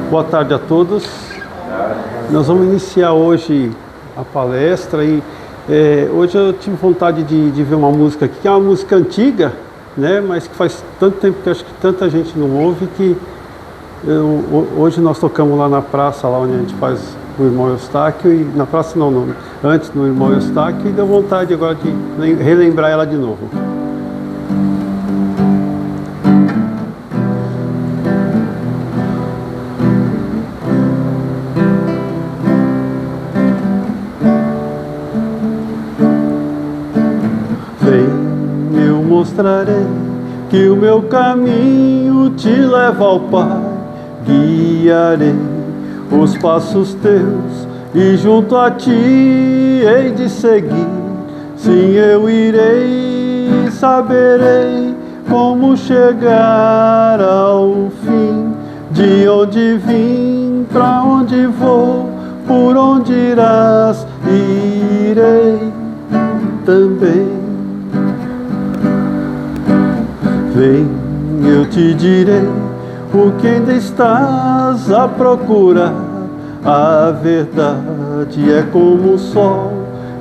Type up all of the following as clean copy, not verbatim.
Boa tarde a todos. Nós vamos iniciar hoje a palestra e hoje eu tive vontade de ver uma música aqui, que é uma música antiga, né, mas que faz tanto tempo que acho que tanta gente não ouve, que hoje nós tocamos lá na praça, lá onde a gente faz o Irmão Eustáquio, e na praça não, antes no Irmão Eustáquio, e deu vontade agora de relembrar ela de novo. Mostrarei que o meu caminho te leva ao Pai, guiarei os passos teus e junto a ti hei de seguir. Sim, eu irei, saberei como chegar ao fim, de onde vim, pra onde vou, por onde irás, irei também. Vem, eu te direi o que ainda estás a procurar. A verdade é como o sol,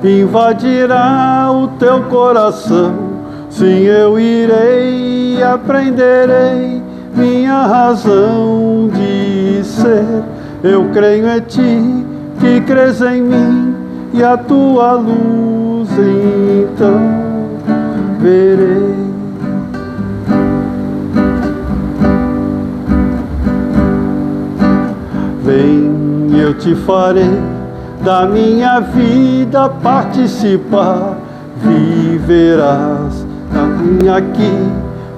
invadirá o teu coração. Sim, eu irei, aprenderei minha razão de ser. Eu creio em ti, que crês em mim, e a tua luz então verei. Vem, eu te farei da minha vida participar. Viverás aqui,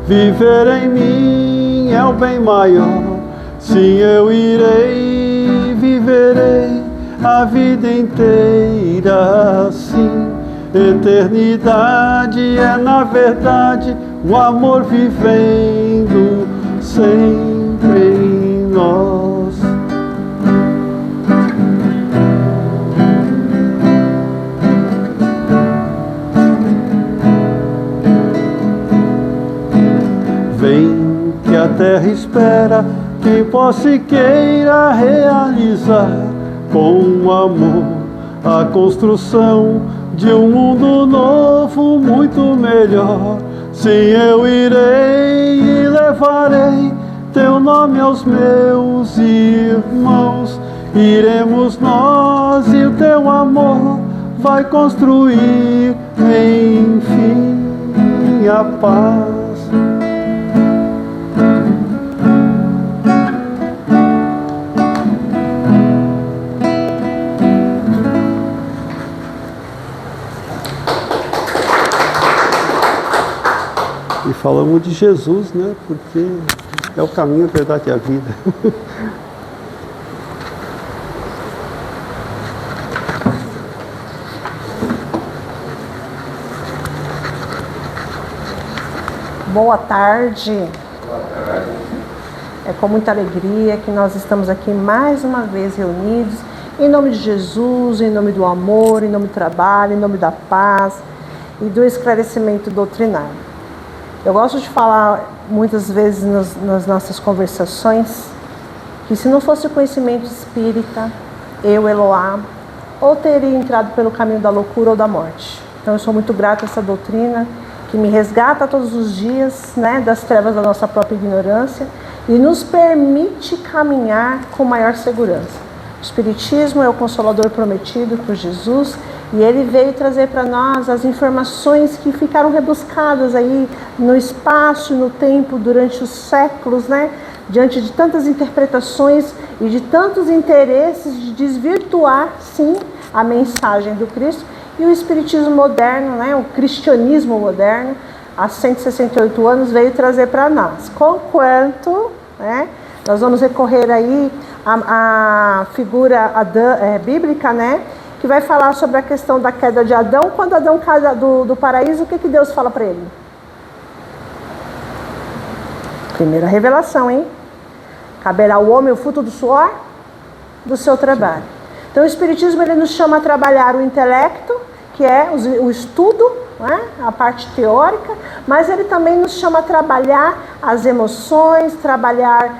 viver em mim é o bem maior. Sim, eu irei, viverei a vida inteira. Sim, eternidade é na verdade o amor vivendo sempre em nós. Vem, que a terra espera quem possa e queira realizar com amor a construção de um mundo novo muito melhor. Sim, eu irei e levarei teu nome aos meus irmãos. Iremos nós e o teu amor vai construir enfim a paz. E falamos de Jesus, né? Porque é o caminho, a verdade e a vida. Boa tarde. Boa tarde. É com muita alegria que nós estamos aqui mais uma vez reunidos, em nome de Jesus, em nome do amor, em nome do trabalho, em nome da paz e do esclarecimento doutrinário. Eu gosto de falar muitas vezes nas nossas conversações que se não fosse o conhecimento espírita, eu, Eloá, ou teria entrado pelo caminho da loucura ou da morte. Então eu sou muito grata a essa doutrina que me resgata todos os dias, né, das trevas da nossa própria ignorância e nos permite caminhar com maior segurança. O Espiritismo é o Consolador prometido por Jesus e ele veio trazer para nós as informações que ficaram rebuscadas aí no espaço e no tempo durante os séculos, né? Diante de tantas interpretações e de tantos interesses de desvirtuar, sim, a mensagem do Cristo. E o Espiritismo moderno, né? O cristianismo moderno, há 168 anos, veio trazer para nós. Conquanto, né? Nós vamos recorrer aí à figura bíblica, né? Que vai falar sobre a questão da queda de Adão. Quando Adão cai do paraíso, o que Deus fala para ele? Primeira revelação, hein? Caberá ao homem o fruto do suor do seu trabalho. Então o Espiritismo ele nos chama a trabalhar o intelecto, que que é o estudo, né? A parte teórica, mas ele também nos chama a trabalhar as emoções, trabalhar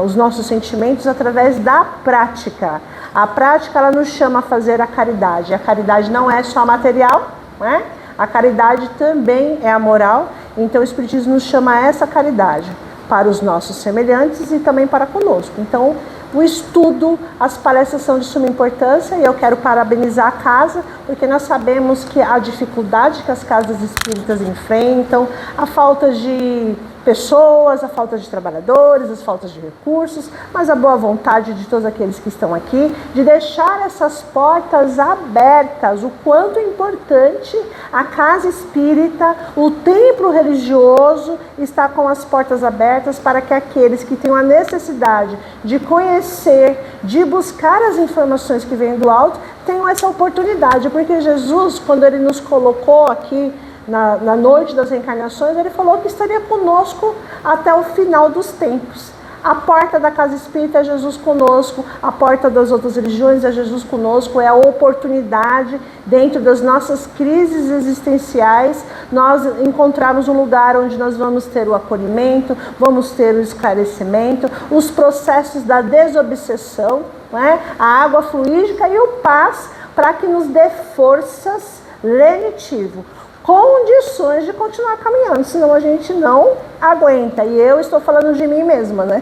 os nossos sentimentos através da prática. A prática, ela nos chama a fazer a caridade. A caridade não é só material, né? A caridade também é a moral. Então o Espiritismo nos chama a essa caridade para os nossos semelhantes e também para conosco. Então, o estudo, as palestras são de suma importância e eu quero parabenizar a casa, porque nós sabemos que a dificuldade que as casas espíritas enfrentam, a falta de pessoas, a falta de trabalhadores, as faltas de recursos, mas a boa vontade de todos aqueles que estão aqui, de deixar essas portas abertas, o quanto é importante a casa espírita, o templo religioso está com as portas abertas para que aqueles que tenham a necessidade de conhecer, de buscar as informações que vêm do alto, tenham essa oportunidade, porque Jesus, quando ele nos colocou aqui, na noite das reencarnações, ele falou que estaria conosco até o final dos tempos. A porta da casa espírita é Jesus conosco, a porta das outras religiões é Jesus conosco, é a oportunidade, dentro das nossas crises existenciais, nós encontrarmos um lugar onde nós vamos ter o acolhimento, vamos ter o esclarecimento, os processos da desobsessão, né? A água fluídica e o paz, para que nos dê forças lenitivo, condições de continuar caminhando, senão a gente não aguenta. E eu estou falando de mim mesma, né?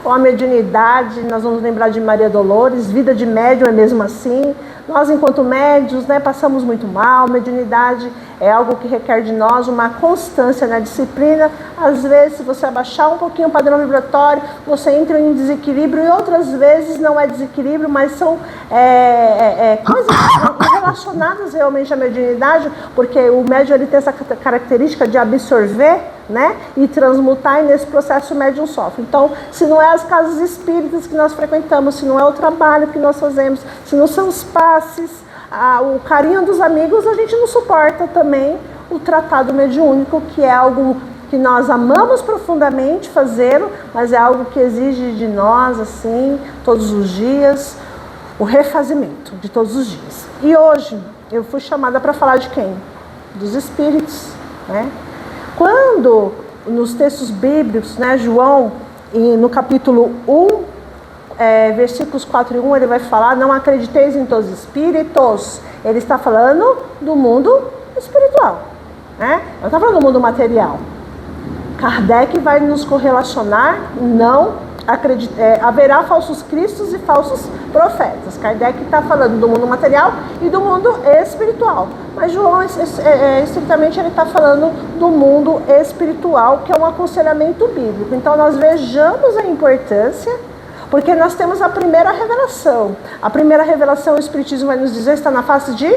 Com a mediunidade, nós vamos lembrar de Maria Dolores, vida de médium é mesmo assim. Nós, enquanto médios, né, passamos muito mal. Mediunidade é algo que requer de nós uma constância na disciplina. Às vezes, se você abaixar um pouquinho o padrão vibratório, você entra em desequilíbrio, e outras vezes não é desequilíbrio, mas são coisas relacionadas realmente à mediunidade, porque o médium ele tem essa característica de absorver, né, e transmutar, e nesse processo o médium sofre. Então, se não é as casas espíritas que nós frequentamos, se não é o trabalho que nós fazemos, se não são os passes, o carinho dos amigos, a gente não suporta também o tratado mediúnico, que é algo que nós amamos profundamente fazê-lo, mas é algo que exige de nós, assim, todos os dias, o refazimento de todos os dias. E hoje eu fui chamada para falar de quem? Dos espíritos, né? Quando nos textos bíblicos, né, João, no capítulo 1, versículos 4 e 1, ele vai falar: não acrediteis em todos os espíritos. Ele está falando do mundo espiritual, né? Não está falando do mundo material. Kardec vai nos correlacionar, haverá falsos cristos e falsos profetas. Kardec está falando do mundo material e do mundo espiritual. Mas João, estritamente, ele está falando do mundo espiritual, que é um aconselhamento bíblico. Então, nós vejamos a importância, porque nós temos a primeira revelação. A primeira revelação, o Espiritismo vai nos dizer, está na face de...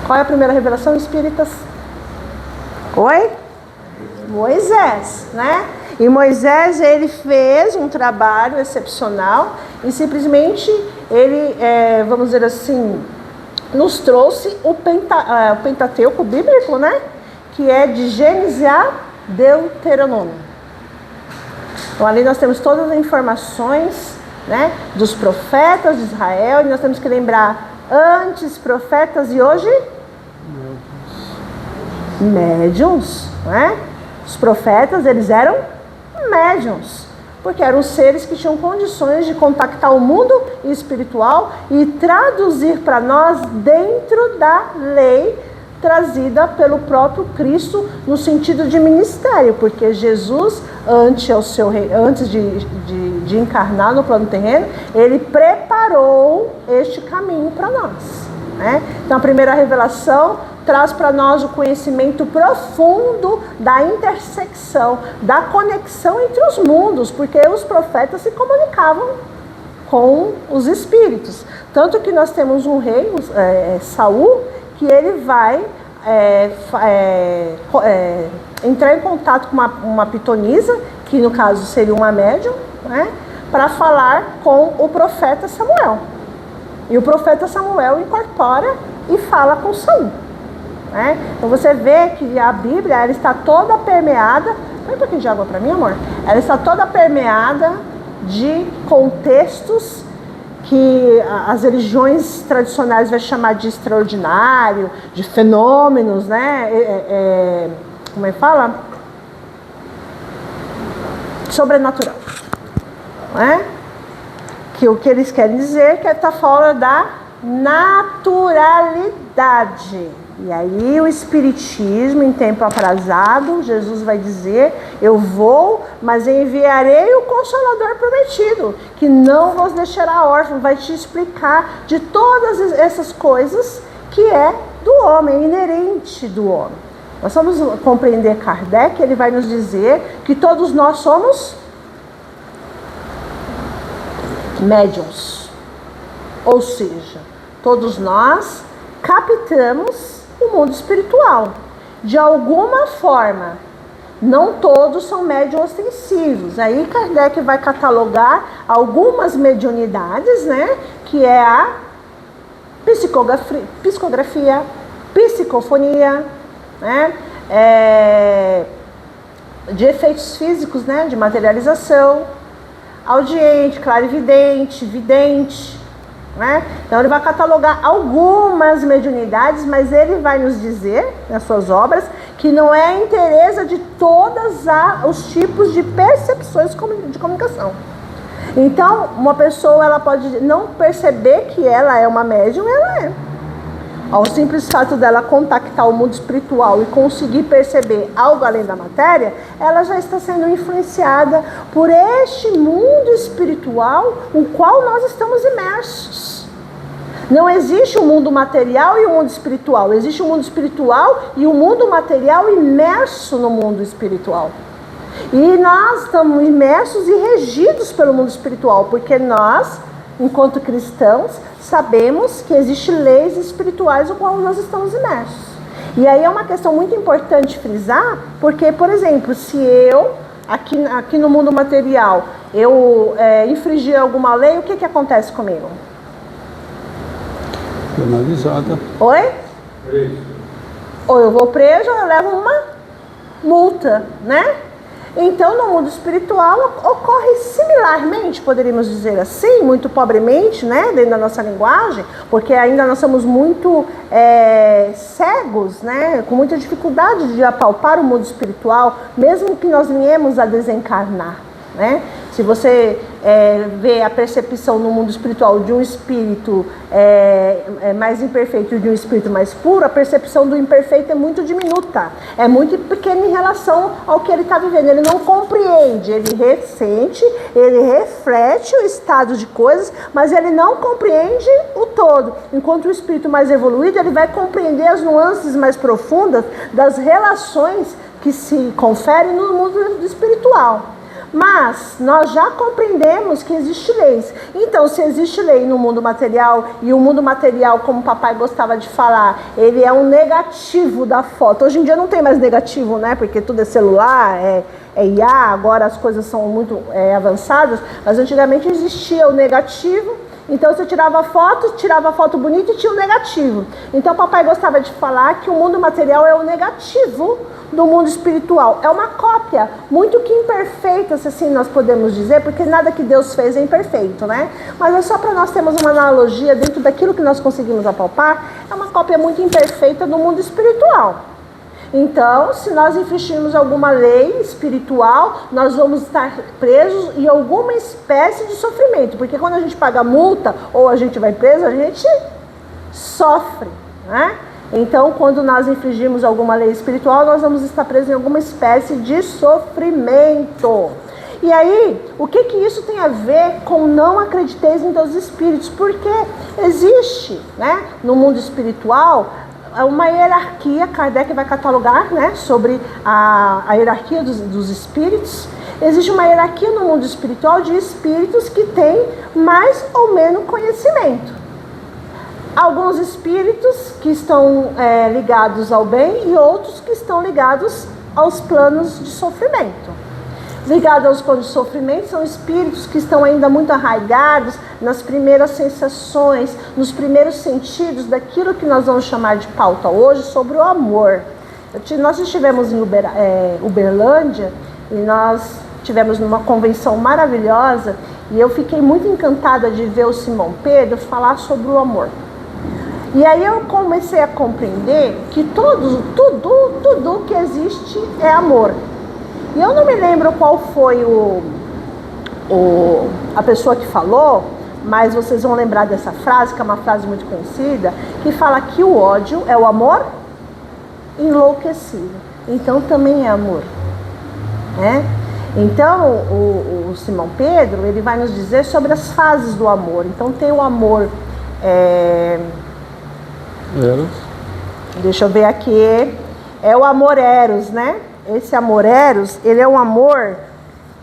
Qual é a primeira revelação, espíritas? Oi? Moisés, né? E Moisés, ele fez um trabalho excepcional e simplesmente ele, vamos dizer assim, nos trouxe o Pentateuco bíblico, né? Que é de Gênesis a Deuteronômio. Então ali nós temos todas as informações, né, dos profetas de Israel, e nós temos que lembrar, antes profetas e hoje médiuns, né? Os profetas, eles eram médiuns, porque eram seres que tinham condições de contactar o mundo espiritual e traduzir para nós dentro da lei trazida pelo próprio Cristo, no sentido de ministério, porque Jesus, antes de encarnar no plano terreno, ele preparou este caminho para nós, né? Então a primeira revelação traz para nós o conhecimento profundo da intersecção, da conexão entre os mundos, porque os profetas se comunicavam com os espíritos. Tanto que nós temos um rei, Saul, que ele vai entrar em contato com uma pitonisa, que no caso seria uma médium, né, para falar com o profeta Samuel. E o profeta Samuel incorpora e fala com Saul. Né? Então você vê que a Bíblia, ela está toda permeada... Põe um pouquinho de água para mim, amor. Ela está toda permeada de contextos que as religiões tradicionais vai chamar de extraordinário, de fenômenos, né? Como é que fala? Sobrenatural, não é? Que o que eles querem dizer que está fora da naturalidade. E aí o Espiritismo, em tempo aprazado, Jesus vai dizer: eu vou, mas enviarei o Consolador prometido, que não vos deixará órfão, vai te explicar de todas essas coisas que é do homem, inerente do homem. Nós vamos compreender Kardec, ele vai nos dizer que todos nós somos médiuns, ou seja, todos nós captamos o mundo espiritual, de alguma forma. Não todos são médiuns ostensivos. Aí Kardec vai catalogar algumas mediunidades, né? Que é a psicografia, psicofonia, né? De efeitos físicos, né? De materialização, audiente, clarividente, vidente, né? Então ele vai catalogar algumas mediunidades, mas ele vai nos dizer, nas suas obras, que não é interesse de todos os tipos de percepções de comunicação. Então, uma pessoa ela pode não perceber que ela é uma médium, ela é. Ao simples fato dela contactar o mundo espiritual e conseguir perceber algo além da matéria, ela já está sendo influenciada por este mundo espiritual, o qual nós estamos imersos. Não existe um mundo material e um mundo espiritual. Existe um mundo espiritual e um mundo material imerso no mundo espiritual. E nós estamos imersos e regidos pelo mundo espiritual, porque nós, enquanto cristãos, sabemos que existem leis espirituais no qual nós estamos imersos. E aí é uma questão muito importante frisar, porque, por exemplo, se eu, aqui no mundo material, eu infringir alguma lei, o que acontece comigo? Penalizada. Oi? Preso. Ou eu vou preso ou eu levo uma multa, né? Então, no mundo espiritual, ocorre similarmente, poderíamos dizer assim, muito pobremente, né, dentro da nossa linguagem, porque ainda nós somos muito cegos, né, com muita dificuldade de apalpar o mundo espiritual, mesmo que nós viemos a desencarnar, né? Se você vê a percepção no mundo espiritual de um espírito mais imperfeito e de um espírito mais puro, a percepção do imperfeito é muito diminuta, é muito pequena em relação ao que ele está vivendo. Ele não compreende, ele ressente, ele reflete o estado de coisas, mas ele não compreende o todo. Enquanto o espírito mais evoluído, ele vai compreender as nuances mais profundas das relações que se conferem no mundo espiritual. Mas nós já compreendemos que existe leis. Então, se existe lei no mundo material, e o mundo material, como o papai gostava de falar, ele é um negativo da foto. Hoje em dia não tem mais negativo, né? Porque tudo é celular, é IA, agora as coisas são muito avançadas. Mas antigamente existia o negativo. Então você tirava foto bonita e tinha o negativo. Então o papai gostava de falar que o mundo material é o negativo do mundo espiritual. É uma cópia, muito que imperfeita, se assim nós podemos dizer, porque nada que Deus fez é imperfeito, né? Mas é só para nós termos uma analogia dentro daquilo que nós conseguimos apalpar, é uma cópia muito imperfeita do mundo espiritual. Então, se nós infringirmos alguma lei espiritual, nós vamos estar presos em alguma espécie de sofrimento. Porque quando a gente paga multa ou a gente vai preso, a gente sofre, né? Então, quando nós infringirmos alguma lei espiritual, nós vamos estar presos em alguma espécie de sofrimento. E aí, o que isso tem a ver com não acrediteis em Deus espíritos? Porque existe, né, no mundo espiritual uma hierarquia. Kardec vai catalogar, né, sobre a hierarquia dos espíritos. Existe uma hierarquia no mundo espiritual de espíritos que têm mais ou menos conhecimento. Alguns espíritos que estão ligados ao bem e outros que estão ligados aos planos de sofrimento. Ligados aos planos de sofrimento são espíritos que estão ainda muito arraigados nas primeiras sensações, nos primeiros sentidos daquilo que nós vamos chamar de pauta hoje sobre o amor. Nós estivemos em Uberlândia e nós tivemos numa convenção maravilhosa E eu fiquei muito encantada de ver o Simão Pedro falar sobre o amor. E aí eu comecei a compreender que tudo que existe é amor. E eu não me lembro qual foi a pessoa que falou, mas vocês vão lembrar dessa frase, que é uma frase muito conhecida, que fala que o ódio é o amor enlouquecido. Então também é amor, né? Então o Simão Pedro, ele vai nos dizer sobre as fases do amor. Então tem o amor Eros. Deixa eu ver aqui. É o amor eros, né? Esse amor eros, ele é um amor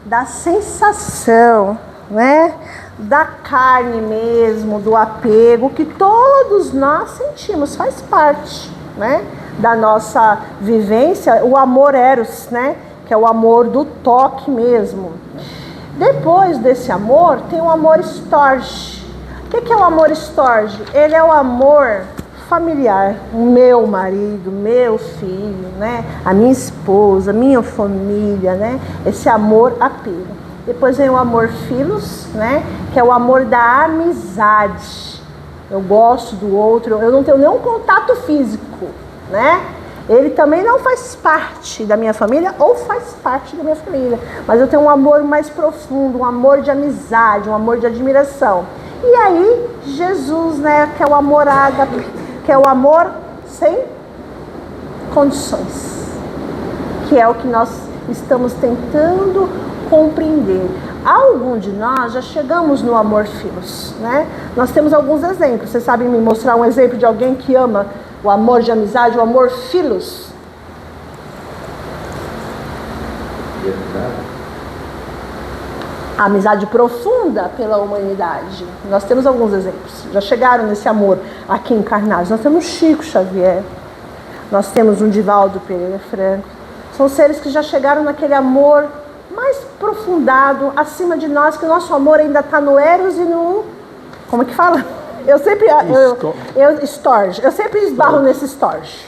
da sensação, né? Da carne mesmo, do apego, que todos nós sentimos, faz parte, né? Da nossa vivência, o amor eros, né? Que é o amor do toque mesmo. Depois desse amor, tem o amor storge. O que é o amor storge? Ele é o amor familiar, o meu marido, meu filho, né? A minha esposa, minha família, né? Esse amor apego. Depois vem o amor philos, né? Que é o amor da amizade. Eu gosto do outro, eu não tenho nenhum contato físico, né? Ele também não faz parte da minha família ou faz parte da minha família, mas eu tenho um amor mais profundo, um amor de amizade, um amor de admiração. E aí Jesus, né? Que é o amor ágape, que é o amor sem condições, que é o que nós estamos tentando compreender. Algum de nós já chegamos no amor philos, né? Nós temos alguns exemplos. Vocês sabem me mostrar um exemplo de alguém que ama o amor de amizade, o amor philos? A amizade profunda pela humanidade. Nós temos alguns exemplos. Já chegaram nesse amor aqui encarnados. Nós temos Chico Xavier. Nós temos um Divaldo Pereira Franco. São seres que já chegaram naquele amor mais aprofundado acima de nós, que o nosso amor ainda está no eros e no... Como é que fala? Eu sempre esbarro nesse storge,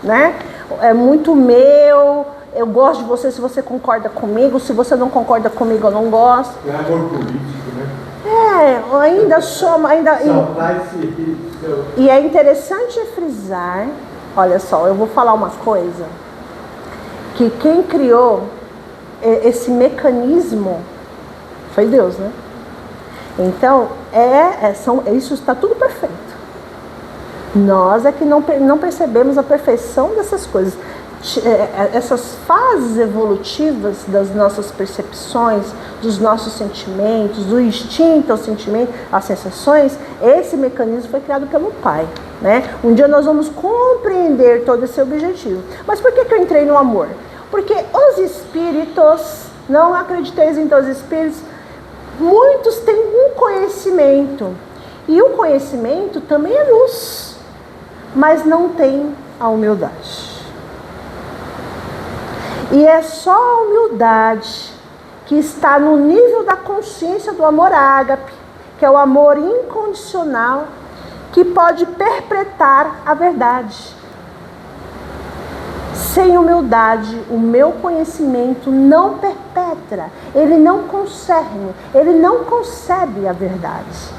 né? É muito meu, eu gosto de você se você concorda comigo, se você não concorda comigo eu não gosto. É amor político, né? E é interessante frisar, olha só, eu vou falar uma coisa, que quem criou esse mecanismo foi Deus, né? Então, isso está tudo perfeito. Nós é que não percebemos a perfeição dessas coisas. Essas fases evolutivas das nossas percepções, dos nossos sentimentos, do instinto ao sentimento, às sensações, esse mecanismo foi criado pelo Pai, né? Um dia nós vamos compreender todo esse objetivo. Mas por que eu entrei no amor? Porque os espíritos, não acrediteis em todos os espíritos, muitos têm um conhecimento, e o conhecimento também é luz, mas não tem a humildade. E é só a humildade que está no nível da consciência do amor ágape, que é o amor incondicional, que pode perpetrar a verdade. Sem humildade, o meu conhecimento não perpetra, ele não concerne, ele não concebe a verdade.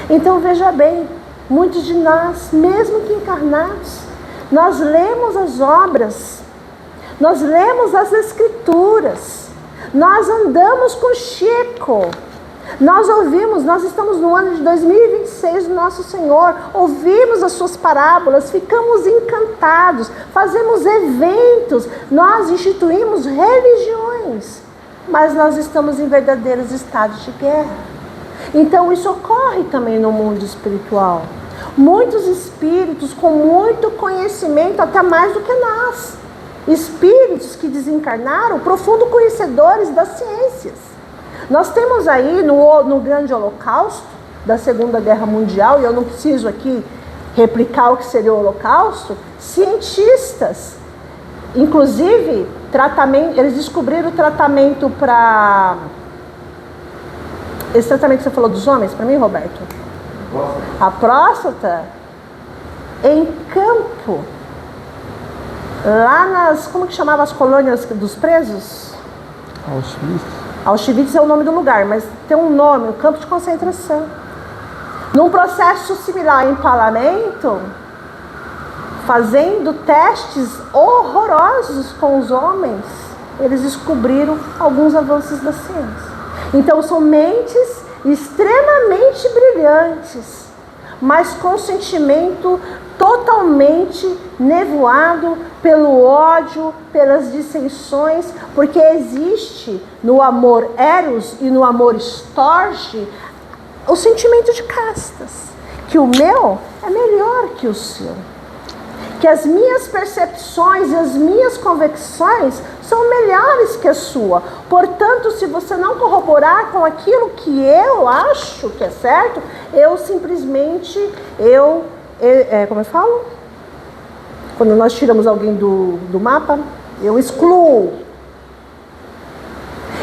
Então veja bem, muitos de nós, mesmo que encarnados, nós lemos as obras, nós lemos as escrituras, nós andamos com Chico, nós ouvimos, nós estamos no ano de 2026 do nosso Senhor, ouvimos as suas parábolas, ficamos encantados, fazemos eventos, nós instituímos religiões, mas nós estamos em verdadeiros estados de guerra. Então isso ocorre também no mundo espiritual. Muitos espíritos com muito conhecimento, até mais do que nós. Espíritos que desencarnaram, profundos conhecedores das ciências. Nós temos aí no grande holocausto da Segunda Guerra Mundial, e eu não preciso aqui replicar o que seria o holocausto, cientistas, inclusive eles descobriram o tratamento para... Esse tratamento que você falou dos homens, para mim, Roberto? A próstata, em campo, lá nas... Como que chamava as colônias dos presos? Auschwitz. Auschwitz é o nome do lugar, mas tem um nome, um campo de concentração. Num processo similar em parlamento, fazendo testes horrorosos com os homens, eles descobriram alguns avanços da ciência. Então são mentes extremamente brilhantes, mas com sentimento totalmente nevoado pelo ódio, pelas dissensões, porque existe no amor eros e no amor storge o sentimento de castas, que o meu é melhor que o seu, que as minhas percepções e as minhas convicções são melhores que a sua. Portanto, se você não corroborar com aquilo que eu acho que é certo, eu simplesmente, como eu falo? Quando nós tiramos alguém do mapa, eu excluo.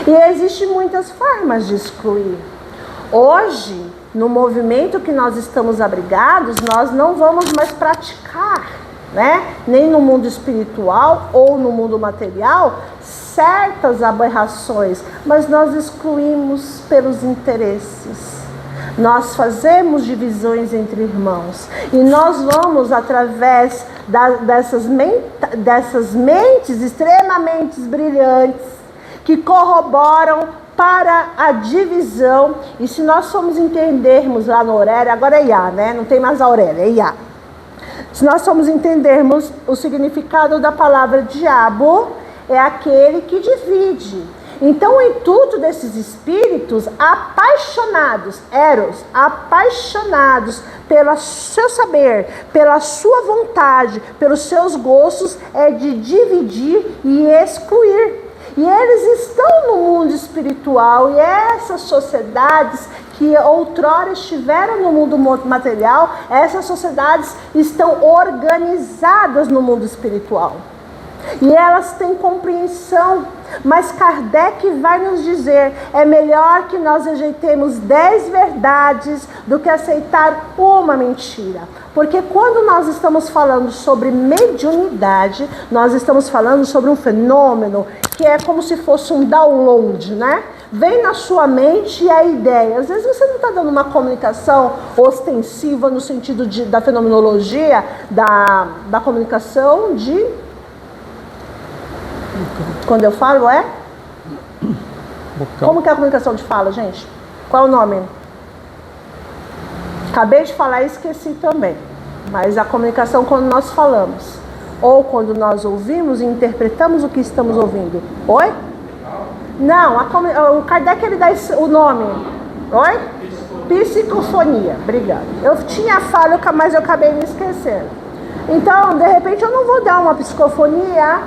E existem muitas formas de excluir. Hoje, no movimento que nós estamos abrigados, nós não vamos mais praticar, nem no mundo espiritual ou no mundo material, certas aberrações, mas nós excluímos pelos interesses. Nós fazemos divisões entre irmãos e nós vamos, através dessas mentes extremamente brilhantes que corroboram para a divisão. E se nós formos entendermos lá no Aurélia, agora é Iá, não tem mais Aurélia, é Iá. Se nós formos entendermos o significado da palavra diabo, é aquele que divide. Então o intuito desses espíritos apaixonados, eros, apaixonados pelo seu saber, pela sua vontade, pelos seus gostos, é de dividir e excluir. E eles estão no mundo espiritual, e essas sociedades que outrora estiveram no mundo material, essas sociedades estão organizadas no mundo espiritual. E elas têm compreensão, mas Kardec vai nos dizer, é melhor que nós rejeitemos 10 verdades do que aceitar uma mentira. Porque quando nós estamos falando sobre mediunidade, nós estamos falando sobre um fenômeno que é como se fosse um download, Vem na sua mente a ideia. Às vezes você não está dando uma comunicação ostensiva no sentido da fenomenologia, da comunicação de... Quando eu falo Como que é a comunicação de fala, gente? Qual é o nome? Acabei de falar e esqueci também. Mas a comunicação quando nós falamos, ou quando nós ouvimos e interpretamos o que estamos ouvindo. Oi? Não, o Kardec ele dá o nome. Oi? Psicofonia. Obrigada. Eu tinha a fala, mas eu acabei me esquecendo. Então, de repente, eu não vou dar uma psicofonia,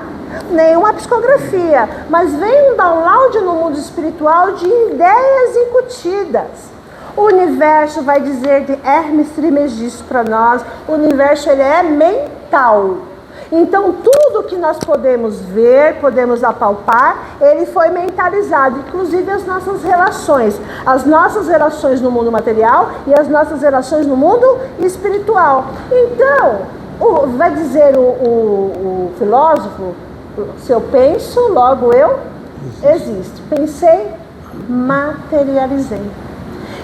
nem uma psicografia, mas vem um download no mundo espiritual de ideias incutidas. O universo vai dizer de Hermes Trismegisto para nós, o universo ele é mental. Então tudo que nós podemos ver, podemos apalpar, ele foi mentalizado, inclusive as nossas relações no mundo material e as nossas relações no mundo espiritual. Então, vai dizer o filósofo, se eu penso, logo eu existo. Pensei, materializei.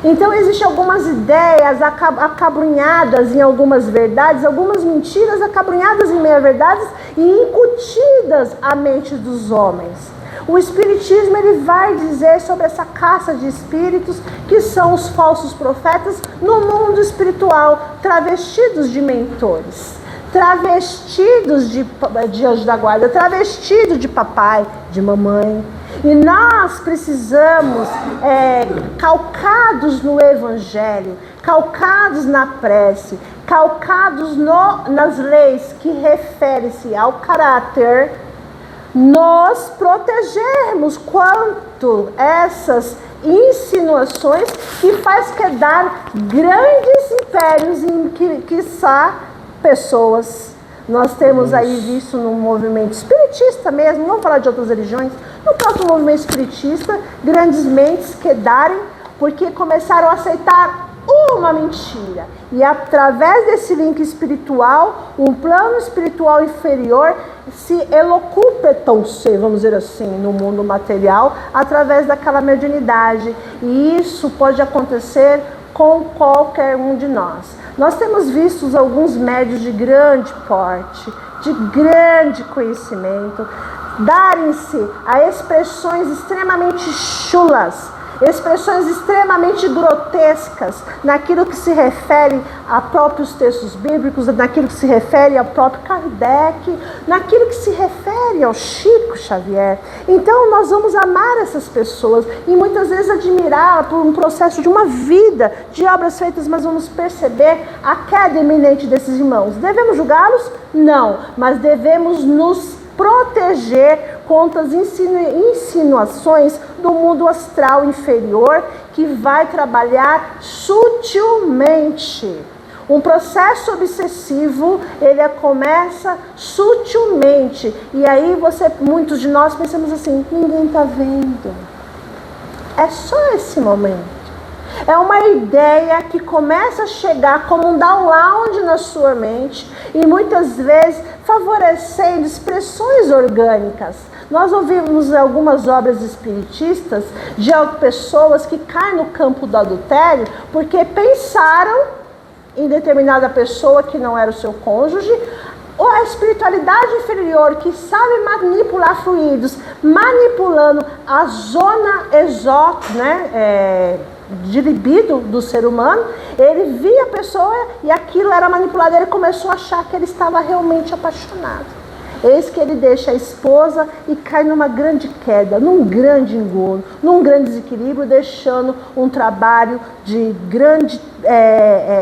Então existem algumas ideias acabrunhadas em algumas verdades, algumas mentiras acabrunhadas em meia-verdades e incutidas à mente dos homens. O Espiritismo ele vai dizer sobre essa caça de espíritos que são os falsos profetas no mundo espiritual, travestidos de mentores, travestidos de anjo da guarda, travestidos de papai, de mamãe. E nós precisamos, calcados no Evangelho, calcados na prece, calcados nas leis que referem-se ao caráter, nos protegermos quanto essas insinuações que faz quedar grandes impérios e quiçá pessoas. Nós temos aí visto no movimento espiritista mesmo, vamos falar de outras religiões, no próprio movimento espiritista, grandes mentes quedarem porque começaram a aceitar uma mentira. E através desse link espiritual, um plano espiritual inferior se elocuta completam-se, vamos dizer assim, no mundo material, através daquela mediunidade. E isso pode acontecer com qualquer um de nós. Nós temos visto alguns médiuns de grande porte, de grande conhecimento, darem-se a expressões extremamente chulas, expressões extremamente grotescas naquilo que se refere a próprios textos bíblicos, naquilo que se refere ao próprio Kardec, naquilo que se refere ao Chico Xavier. Então nós vamos amar essas pessoas e muitas vezes admirar por um processo de uma vida de obras feitas, mas vamos perceber a queda iminente desses irmãos. Devemos julgá-los? Não, mas devemos nos proteger contra as insinuações do mundo astral inferior, que vai trabalhar sutilmente. Um processo obsessivo, ele começa sutilmente. E aí muitos de nós pensamos assim, ninguém está vendo. É só esse momento. É uma ideia que começa a chegar como um download na sua mente e muitas vezes favorecendo expressões orgânicas. Nós ouvimos algumas obras espiritistas de pessoas que caem no campo do adultério porque pensaram em determinada pessoa que não era o seu cônjuge, ou a espiritualidade inferior que sabe manipular fluidos, manipulando a zona de libido do ser humano, ele via a pessoa e aquilo era manipulado, ele começou a achar que ele estava realmente apaixonado. Eis que ele deixa a esposa e cai numa grande queda, num grande engodo, num grande desequilíbrio, deixando um trabalho de grande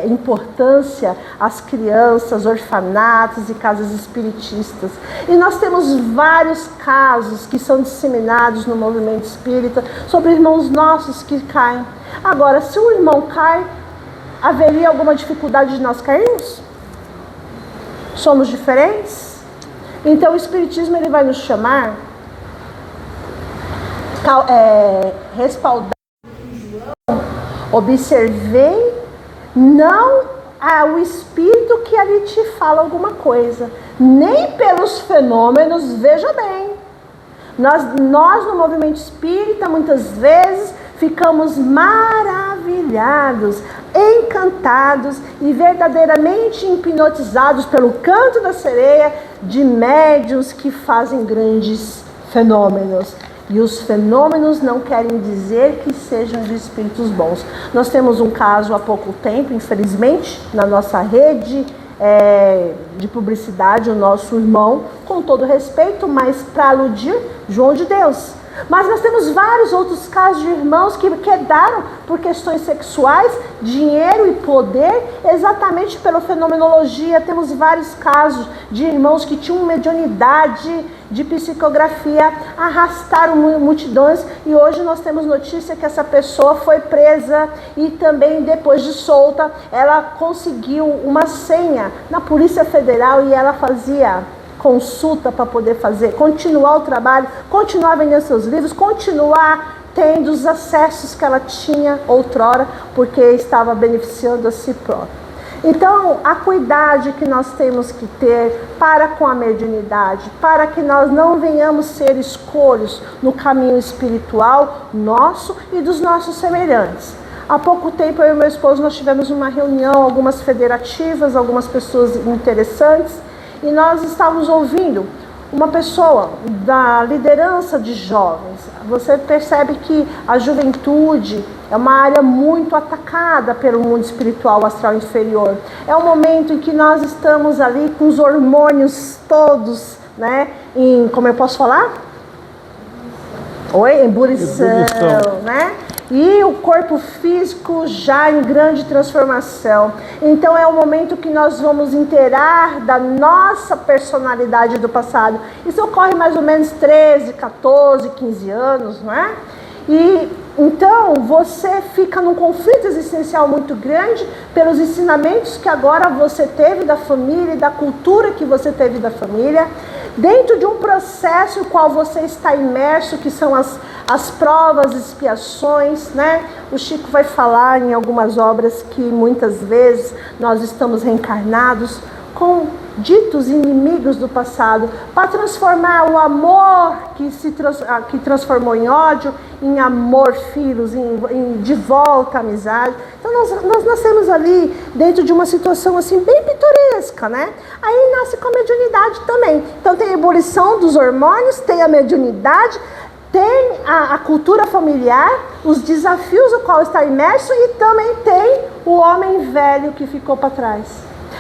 importância às crianças, orfanatos e casas espiritistas. E nós temos vários casos que são disseminados no movimento espírita sobre irmãos nossos que caem. Agora, se um irmão cai, haveria alguma dificuldade de nós cairmos? Somos diferentes? Então o Espiritismo ele vai nos chamar, respaldar, observei, não o Espírito que ali te fala alguma coisa, nem pelos fenômenos, veja bem. Nós no movimento espírita muitas vezes ficamos maravilhados, encantados e verdadeiramente hipnotizados pelo canto da sereia de médiuns que fazem grandes fenômenos. E os fenômenos não querem dizer que sejam de espíritos bons. Nós temos um caso há pouco tempo, infelizmente, na nossa rede de publicidade, o nosso irmão, com todo respeito, mas para aludir, João de Deus. Mas nós temos vários outros casos de irmãos que quedaram por questões sexuais, dinheiro e poder, exatamente pela fenomenologia. Temos vários casos de irmãos que tinham mediunidade de psicografia, arrastaram multidões, e hoje nós temos notícia que essa pessoa foi presa e também depois de solta, ela conseguiu uma senha na Polícia Federal e ela fazia consulta para poder continuar o trabalho, continuar vendendo seus livros, continuar tendo os acessos que ela tinha outrora, porque estava beneficiando a si própria. Então, a cuidado que nós temos que ter para com a mediunidade, para que nós não venhamos ser escolhos no caminho espiritual nosso e dos nossos semelhantes. Há pouco tempo, eu e meu esposo, nós tivemos uma reunião, algumas federativas, algumas pessoas interessantes, e nós estávamos ouvindo uma pessoa da liderança de jovens. Você percebe que a juventude é uma área muito atacada pelo mundo espiritual astral inferior. É um momento em que nós estamos ali com os hormônios todos, né? Como eu posso falar? Ebulição, né? E o corpo físico já em grande transformação. Então é o momento que nós vamos inteirar da nossa personalidade do passado. Isso ocorre mais ou menos 13, 14, 15 anos, não é? E então você fica num conflito existencial muito grande pelos ensinamentos que agora você teve da família e da cultura que você teve da família, dentro de um processo no qual você está imerso, que são as provas, expiações, né? O Chico vai falar em algumas obras que muitas vezes nós estamos reencarnados com ditos inimigos do passado, para transformar o amor que transformou em ódio, em amor, filhos, de volta, amizade. Então nós nascemos ali dentro de uma situação assim bem pitoresca, né? Aí nasce com a mediunidade também. Então tem a ebulição dos hormônios, tem a mediunidade, tem a cultura familiar, os desafios no qual está imerso, e também tem o homem velho que ficou para trás.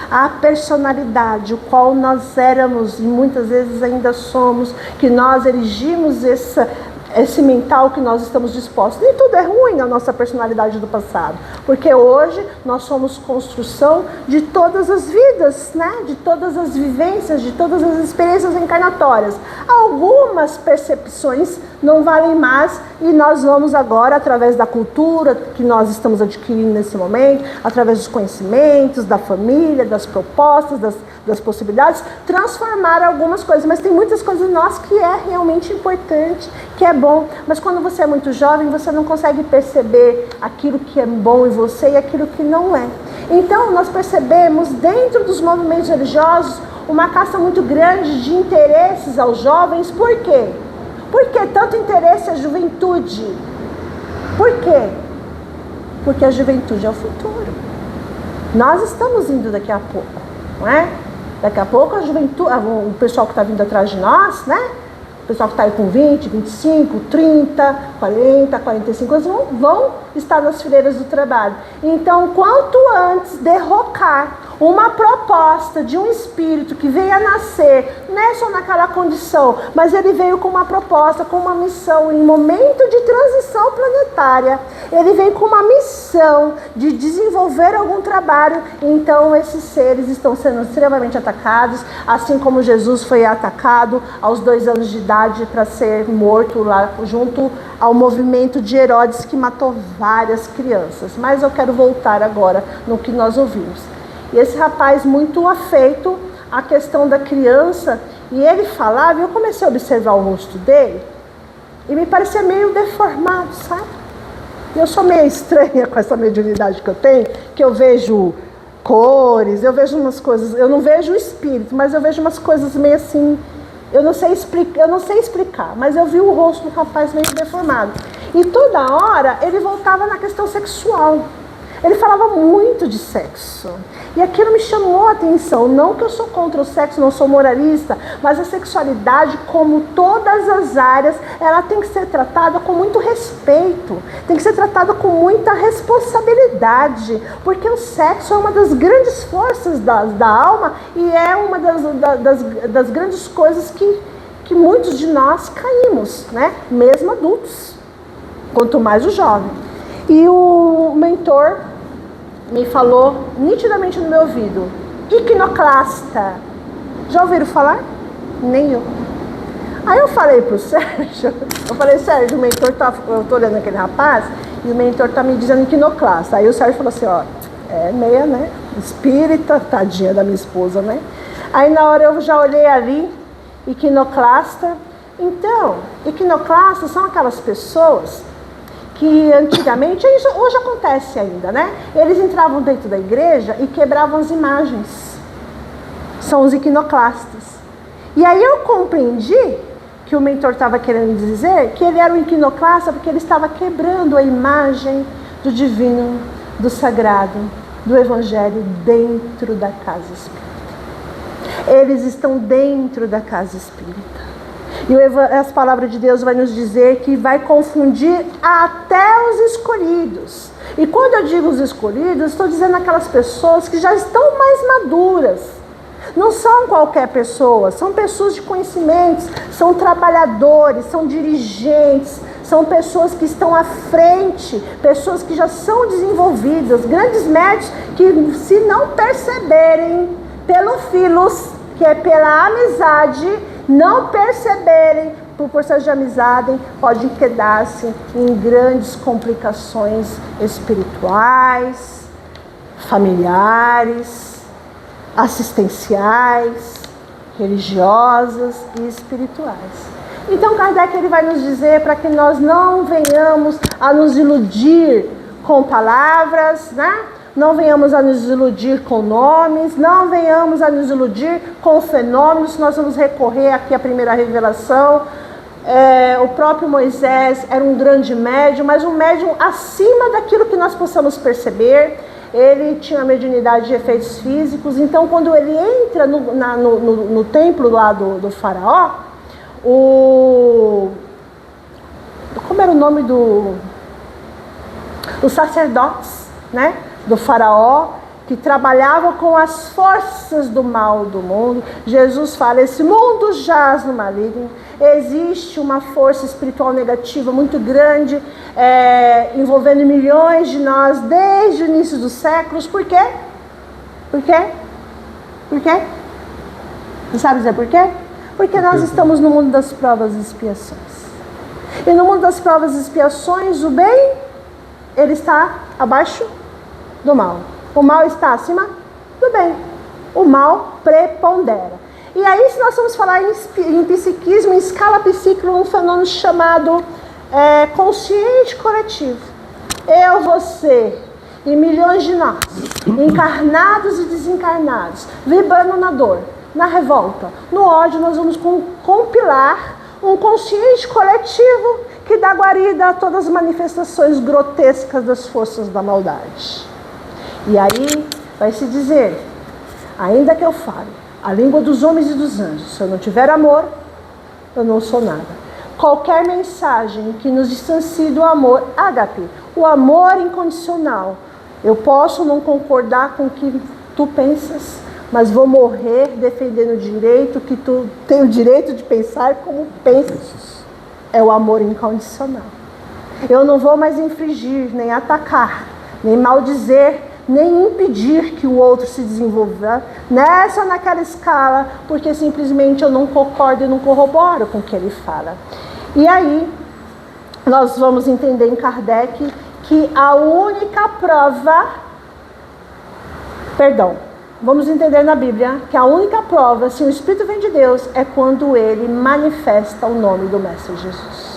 A personalidade, o qual nós éramos e muitas vezes ainda somos, que nós erigimos esse mental que nós estamos dispostos. Nem tudo é ruim na nossa personalidade do passado, porque hoje nós somos construção de todas as vidas, né? De todas as vivências, de todas as experiências encarnatórias. Algumas percepções não valem mais, e nós vamos agora, através da cultura que nós estamos adquirindo nesse momento, através dos conhecimentos, da família, das propostas, das possibilidades, transformar algumas coisas. Mas tem muitas coisas em nós que é realmente importante, que é bom. Mas quando você é muito jovem, você não consegue perceber aquilo que é bom em você e aquilo que não é. Então nós percebemos dentro dos movimentos religiosos uma casta muito grande de interesses aos jovens. Por quê? Por que tanto interesse à juventude? Por quê? Porque a juventude é o futuro. Nós estamos indo daqui a pouco, não é? Daqui a pouco a juventude, o pessoal que está vindo atrás de nós, né? O pessoal que está aí com 20, 25, 30, 40, 45 anos vão estar nas fileiras do trabalho. Então, quanto antes derrocar uma proposta de um espírito que veio a nascer, não é só naquela condição, mas ele veio com uma proposta, com uma missão, em momento de transição planetária, ele veio com uma missão de desenvolver algum trabalho. Então esses seres estão sendo extremamente atacados, assim como Jesus foi atacado aos 2 anos de idade para ser morto lá junto ao movimento de Herodes, que matou várias crianças. Mas eu quero voltar agora no que nós ouvimos. E esse rapaz muito afeito à questão da criança, e ele falava, e eu comecei a observar o rosto dele, e me parecia meio deformado, sabe? Eu sou meio estranha com essa mediunidade que eu tenho, que eu vejo cores, eu vejo umas coisas, eu não vejo o espírito, mas eu vejo umas coisas meio assim, eu não sei explicar, mas eu vi o rosto do rapaz meio deformado. E toda hora ele voltava na questão sexual. Ele falava muito de sexo. E aquilo me chamou a atenção. Não que eu sou contra o sexo, não sou moralista, mas a sexualidade, como todas as áreas, ela tem que ser tratada com muito respeito. Tem que ser tratada com muita responsabilidade. Porque o sexo é uma das grandes forças da alma e é uma das grandes coisas que muitos de nós caímos, né? Mesmo adultos. Quanto mais o jovem. E o mentor me falou nitidamente no meu ouvido: iconoclasta. Já ouviram falar? Nem eu. Aí eu falei pro Sérgio, Sérgio, o mentor eu tô olhando aquele rapaz, e o mentor tá me dizendo iconoclasta. Aí o Sérgio falou assim, ó, é meia, né? Espírita, tadinha da minha esposa, né? Aí na hora eu já olhei ali, iconoclasta. Então, iconoclastas são aquelas pessoas que antigamente, hoje acontece ainda, né? Eles entravam dentro da igreja e quebravam as imagens. São os iconoclastas. E aí eu compreendi que o mentor estava querendo dizer que ele era um iconoclasta porque ele estava quebrando a imagem do divino, do sagrado, do evangelho dentro da casa espírita. Eles estão dentro da casa espírita. E as palavras de Deus vai nos dizer que vai confundir até os escolhidos. E quando eu digo os escolhidos, estou dizendo aquelas pessoas que já estão mais maduras. Não são qualquer pessoa, são pessoas de conhecimentos, são trabalhadores, são dirigentes, são pessoas que estão à frente, pessoas que já são desenvolvidas, grandes médicos que, se não perceberem pelo filos, que é pela amizade, não perceberem por força de amizade, podem quedar-se em grandes complicações espirituais, familiares, assistenciais, religiosas e espirituais. Então Kardec ele vai nos dizer para que nós não venhamos a nos iludir com palavras, né? não venhamos a nos iludir com nomes, não venhamos a nos iludir com fenômenos. Nós vamos recorrer aqui à primeira revelação. O próprio Moisés era um grande médium, mas um médium acima daquilo que nós possamos perceber. Ele tinha mediunidade de efeitos físicos. Então, quando ele entra no templo lá do faraó, como era o nome os sacerdotes, né, do faraó, que trabalhavam com as forças do mal do mundo. Jesus fala, esse mundo jaz no maligno. Existe uma força espiritual negativa muito grande, envolvendo milhões de nós desde o início dos séculos. Por quê? Por quê? Por quê? Você sabe dizer por quê? Porque nós estamos no mundo das provas e expiações. E no mundo das provas e expiações, o bem, ele está abaixo do mal. O mal está acima do bem. O mal prepondera. E aí, se nós vamos falar em psiquismo, em escala psíquica, um fenômeno chamado consciente coletivo. Eu, você e milhões de nós, encarnados e desencarnados, vibrando na dor, na revolta, no ódio, nós vamos compilar um consciente coletivo que dá guarida a todas as manifestações grotescas das forças da maldade. E aí vai se dizer, ainda que eu fale a língua dos homens e dos anjos, se eu não tiver amor, eu não sou nada. Qualquer mensagem que nos distancie do amor, ágape, o amor incondicional, eu posso não concordar com o que tu pensas, mas vou morrer defendendo o direito que tu tem o direito de pensar como pensas. É o amor incondicional. Eu não vou mais infringir, nem atacar, nem maldizer, nem impedir que o outro se desenvolva nessa ou naquela escala, porque simplesmente eu não concordo e não corroboro com o que ele fala. E aí, nós vamos entender em Kardec que a única prova, vamos entender na Bíblia que a única prova, se o Espírito vem de Deus, é quando ele manifesta o nome do Mestre Jesus.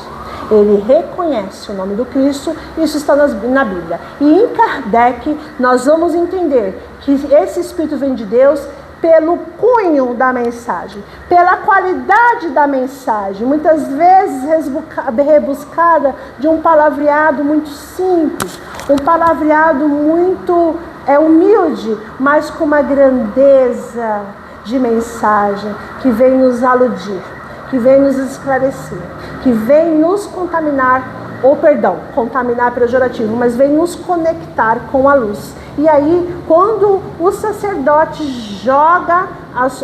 Ele reconhece o nome do Cristo, isso está na Bíblia. E em Kardec, nós vamos entender que esse Espírito vem de Deus pelo cunho da mensagem, pela qualidade da mensagem, muitas vezes rebuscada de um palavreado muito simples, um palavreado muito humilde, mas com uma grandeza de mensagem que vem nos aludir, que vem nos esclarecer, que vem nos contaminar, contaminar pejorativo, mas vem nos conectar com a luz. E aí, quando o sacerdote joga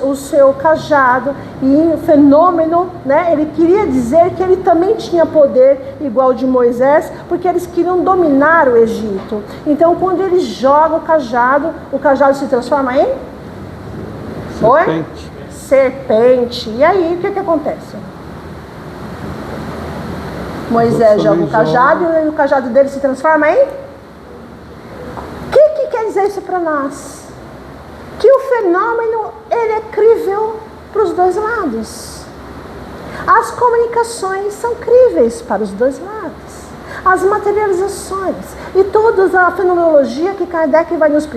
o seu cajado, e o fenômeno, né, ele queria dizer que ele também tinha poder igual de Moisés, porque eles queriam dominar o Egito. Então, quando ele joga o cajado se transforma em? Serpente. Serpente. E aí, o que acontece? Moisés joga o cajado e o cajado dele se transforma em? O que quer dizer isso para nós? Que o fenômeno, ele é crível para os dois lados. As comunicações são críveis para os dois lados. As materializações e toda a fenomenologia que Kardec vai nos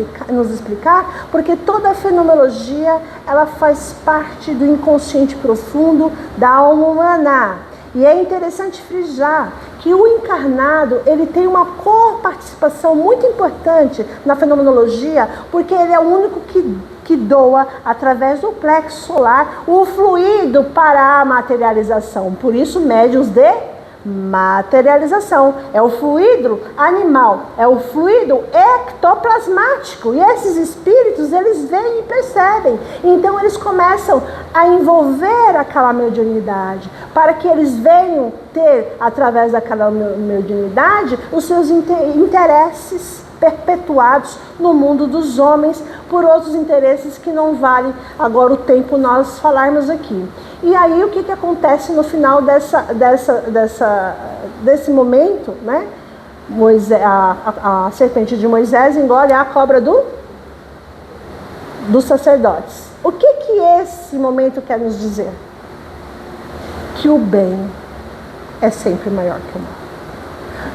explicar, porque toda a fenomenologia, ela faz parte do inconsciente profundo da alma humana. E é interessante frisar que o encarnado, ele tem uma coparticipação muito importante na fenomenologia, porque ele é o único que doa, através do plexo solar, o fluido para a materialização. Por isso, médiuns de materialização. É o fluido animal, é o fluido ectoplasmático. E esses espíritos, eles veem e percebem. Então, eles começam a envolver aquela mediunidade, para que eles venham ter, através daquela mediunidade, os seus interesses perpetuados no mundo dos homens, por outros interesses que não vale agora o tempo nós falarmos aqui. E aí, o que acontece no final desse momento, né? A serpente de Moisés engole a cobra dos sacerdotes. O que esse momento quer nos dizer? Que o bem é sempre maior que o mal.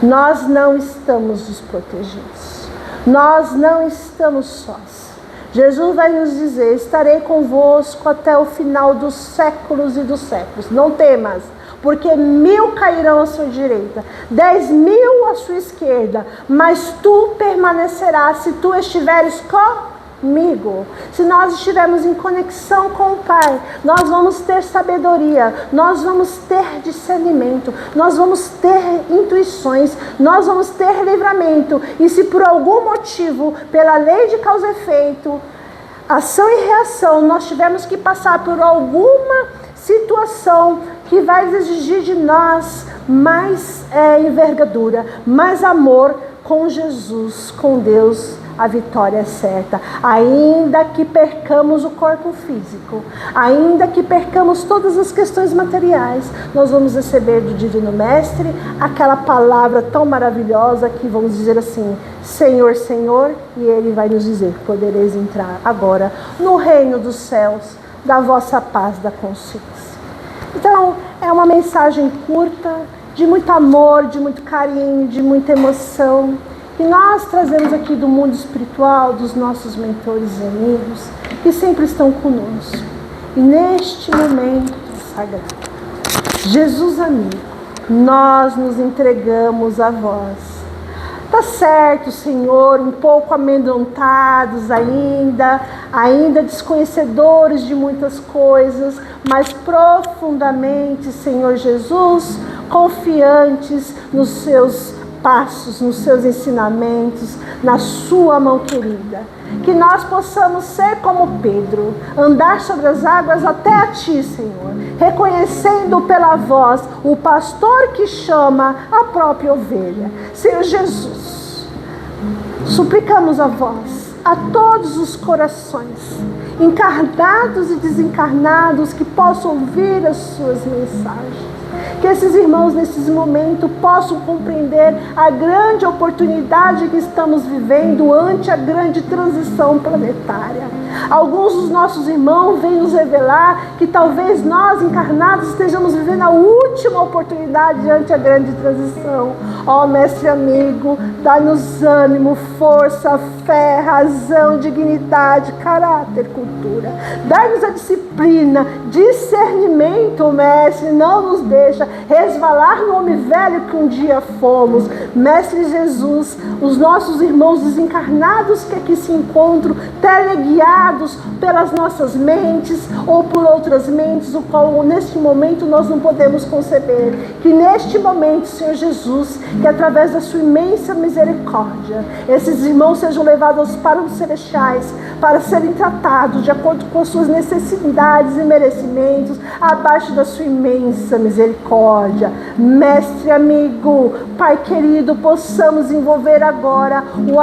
Nós não estamos desprotegidos. Nós não estamos sós. Jesus vai nos dizer: estarei convosco até o final dos séculos e dos séculos. Não temas, porque 1000 cairão à sua direita, 10.000 à sua esquerda, mas tu permanecerás se tu estiveres comigo. Se nós estivermos em conexão com o Pai, nós vamos ter sabedoria, nós vamos ter discernimento, nós vamos ter intuições, nós vamos ter livramento. E se por algum motivo, pela lei de causa e efeito, ação e reação, nós tivermos que passar por alguma situação que vai exigir de nós mais envergadura, mais amor, com Jesus, com Deus, a vitória é certa. Ainda que percamos o corpo físico, ainda que percamos todas as questões materiais, nós vamos receber do Divino Mestre aquela palavra tão maravilhosa que vamos dizer assim: Senhor, Senhor, e Ele vai nos dizer: podereis entrar agora no reino dos céus, da vossa paz, da consciência. Então, é uma mensagem curta, de muito amor, de muito carinho, de muita emoção, que nós trazemos aqui do mundo espiritual, dos nossos mentores e amigos, que sempre estão conosco. E neste momento sagrado, Jesus amigo, nós nos entregamos a vós. Tá certo, Senhor, um pouco amedrontados ainda desconhecedores de muitas coisas, mas profundamente, Senhor Jesus, confiantes nos seus passos, nos seus ensinamentos, na sua mão querida. Que nós possamos ser como Pedro, andar sobre as águas até a Ti, Senhor, reconhecendo pela voz o pastor que chama a própria ovelha. Senhor Jesus, suplicamos a vós, a todos os corações, encarnados e desencarnados, que possam ouvir as suas mensagens. Que esses irmãos, nesses momentos, possam compreender a grande oportunidade que estamos vivendo ante a grande transição planetária. Alguns dos nossos irmãos vêm nos revelar que talvez nós, encarnados, estejamos vivendo a última oportunidade ante a grande transição. Ó Mestre amigo, dá-nos ânimo, força, fé, razão, dignidade, caráter, cultura. Dá-nos a disciplina, discernimento, Mestre, não nos deixa resvalar no homem velho que um dia fomos. Mestre Jesus, os nossos irmãos desencarnados que aqui se encontram, teleguiados pelas nossas mentes ou por outras mentes, o qual neste momento nós não podemos conceber. Que neste momento, Senhor Jesus, que através da sua imensa misericórdia, esses irmãos sejam levados para os celestiais, para serem tratados de acordo com as suas necessidades e merecimentos, abaixo da sua imensa misericórdia. Mestre amigo, Pai querido, possamos envolver agora o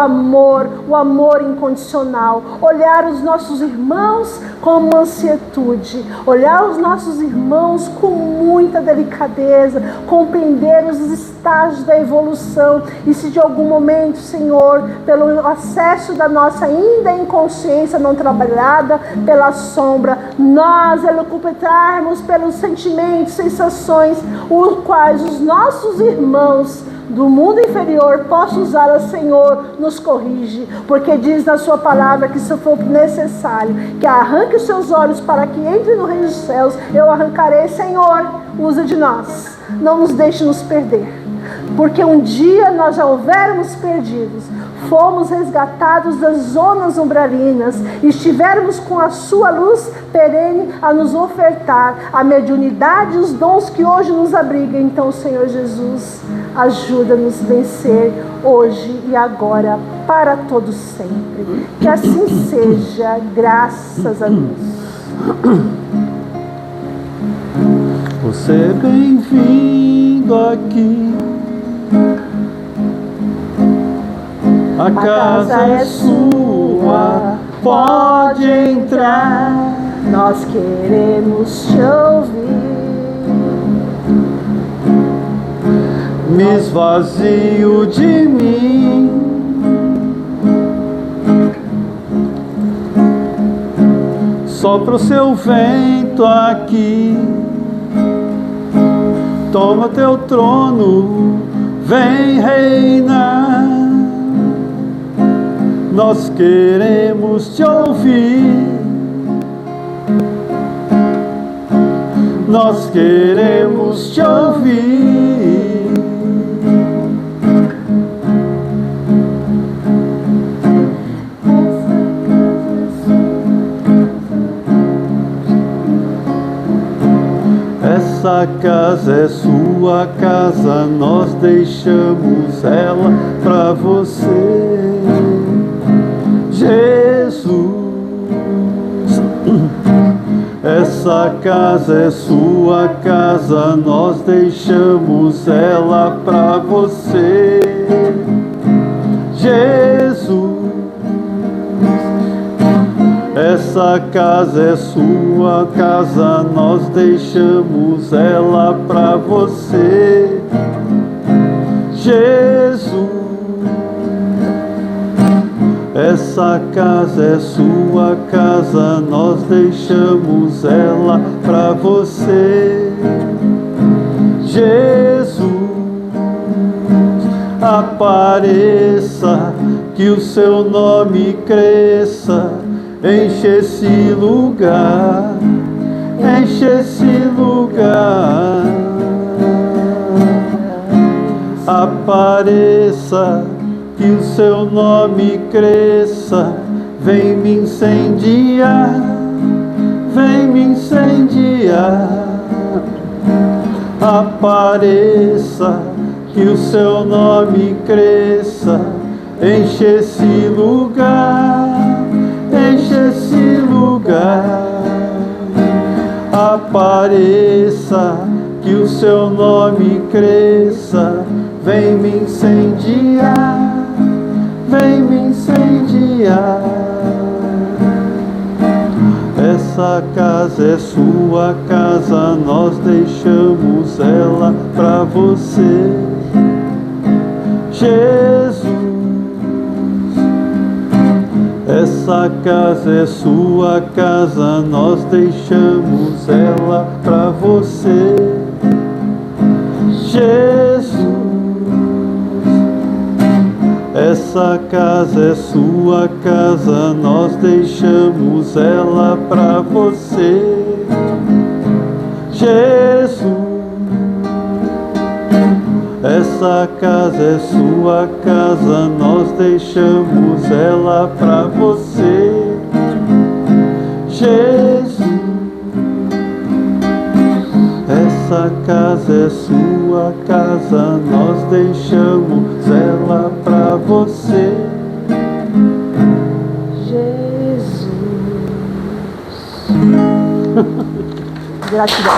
amor incondicional, olhar os nossos irmãos com mansietude, olhar os nossos irmãos com muita delicadeza, compreender os estágios da evolução, e se de algum momento, Senhor, pelo acesso da nossa ainda inconsciência não trabalhada, pela sombra, nós elucupetrarmos pelos sentimentos, sensações, os quais os nossos irmãos do mundo inferior possam usá-la, Senhor, nos corrige, porque diz na sua palavra que se for necessário que arranque os seus olhos para que entre no reino dos céus, eu arrancarei. Senhor, usa de nós, não nos deixe nos perder, porque um dia nós já houvermos perdidos, fomos resgatados das zonas umbralinas e estivermos com a sua luz perene a nos ofertar a mediunidade e os dons que hoje nos abrigam. Então, Senhor Jesus, ajuda-nos a vencer hoje e agora, para todo sempre. Que assim seja, graças a Deus. Você é bem-vindo aqui. A casa é sua, pode entrar. Nós queremos te ouvir. Me esvazio de mim. Sopra o seu vento aqui. Toma teu trono, vem reinar. nós queremos te ouvir. Nós queremos te ouvir. Essa casa é sua casa, nós deixamos ela pra você, Jesus. Essa casa é sua casa, nós deixamos ela pra você, Jesus. Essa casa é sua casa, nós deixamos ela pra você, Jesus. Essa casa é sua casa, nós deixamos ela pra você, Jesus. Apareça, que o seu nome cresça, enche esse lugar, enche esse lugar. Apareça, que o seu nome cresça, vem me incendiar, vem me incendiar. Apareça, que o seu nome cresça, enche esse lugar, enche esse lugar. Apareça, que o seu nome cresça, vem me incendiar, vem me incendiar. Essa casa é sua casa, nós deixamos ela pra você, Jesus. Essa casa é sua casa, nós deixamos ela pra você, Jesus. Essa casa é sua casa, nós deixamos ela pra você, Jesus. Essa casa é sua casa, nós deixamos ela pra você, Jesus. Essa casa é sua casa, nós deixamos ela pra você, Jesus. Gratidão.